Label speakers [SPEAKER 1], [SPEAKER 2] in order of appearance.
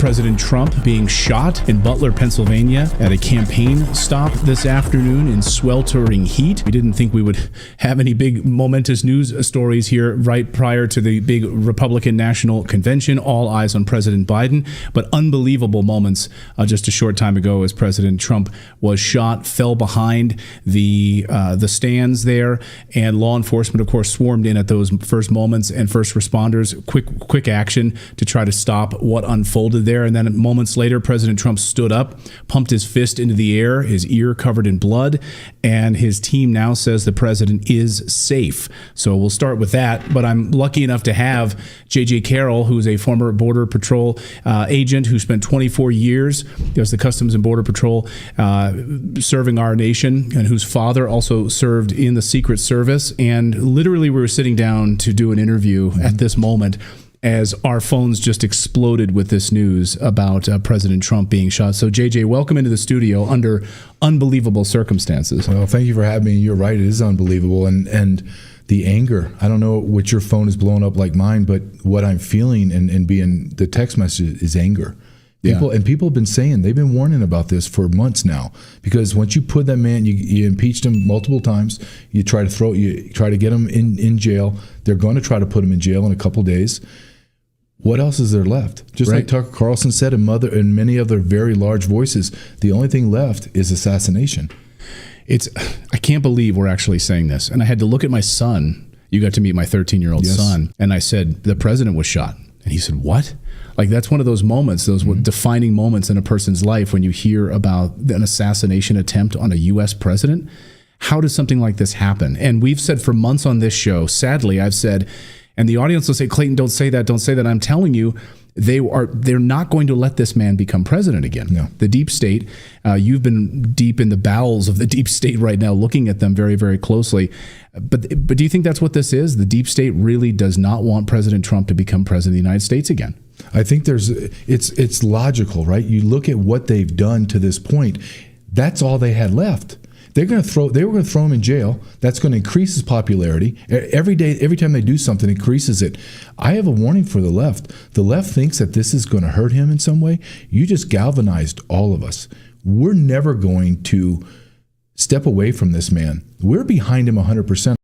[SPEAKER 1] President Trump being shot in Butler, Pennsylvania at a campaign stop this afternoon in sweltering heat. We didn't think we would have any big momentous news stories here right prior to the big Republican National Convention. All eyes on President Biden, but unbelievable moments just a short time ago as President Trump was shot, fell behind the stands there, and law enforcement, of course, swarmed in at those first moments, and first responders, quick action to try to stop what unfolded there. And then moments later, President Trump stood up, pumped his fist into the air, his ear covered in blood, and his team now says the president is safe. So we'll start with that. But I'm lucky enough to have J.J. Carroll, who's a former Border Patrol agent who spent 24 years as the Customs and Border Patrol serving our nation, and whose father also served in the Secret Service. And literally, we were sitting down to do an interview at this moment as our phones just exploded with this news about President Trump being shot. So, JJ, welcome into the studio under unbelievable circumstances.
[SPEAKER 2] Well, thank you for having me. You're right. It is unbelievable. And the anger, I don't know what your phone is blowing up like mine, but what I'm feeling and being the text message is anger. People have been saying, they've been warning about this for months now, because once you put that man, you impeached him multiple times, you try to get him in jail. They're going to try to put him in jail in a couple days. What else is there left? Just like Tucker Carlson said, and many other very large voices, the only thing left is assassination.
[SPEAKER 1] I can't believe we're actually saying this. And I had to look at my son. You got to meet my 13-year-old son. And I said, the president was shot. And he said, what? Like, that's one of those moments, those defining moments in a person's life when you hear about an assassination attempt on a U.S. president. How does something like this happen? And we've said for months on this show, sadly, I've said, and the audience will say, Clayton, don't say that, don't say that. I'm telling you, they're not going to let this man become president again. No. The deep state, you've been deep in the bowels of the deep state right now, looking at them very, very closely. But do you think that's what this is? The deep state really does not want President Trump to become president of the United States again.
[SPEAKER 2] I think it's logical, right? You look at what they've done to this point. That's all they had left. They were going to throw him in jail. That's going to increase his popularity. Every time they do something, it increases it. I have a warning for the left. The left thinks that this is going to hurt him in some way. You just galvanized all of us. We're never going to step away from this man. We're behind him 100%.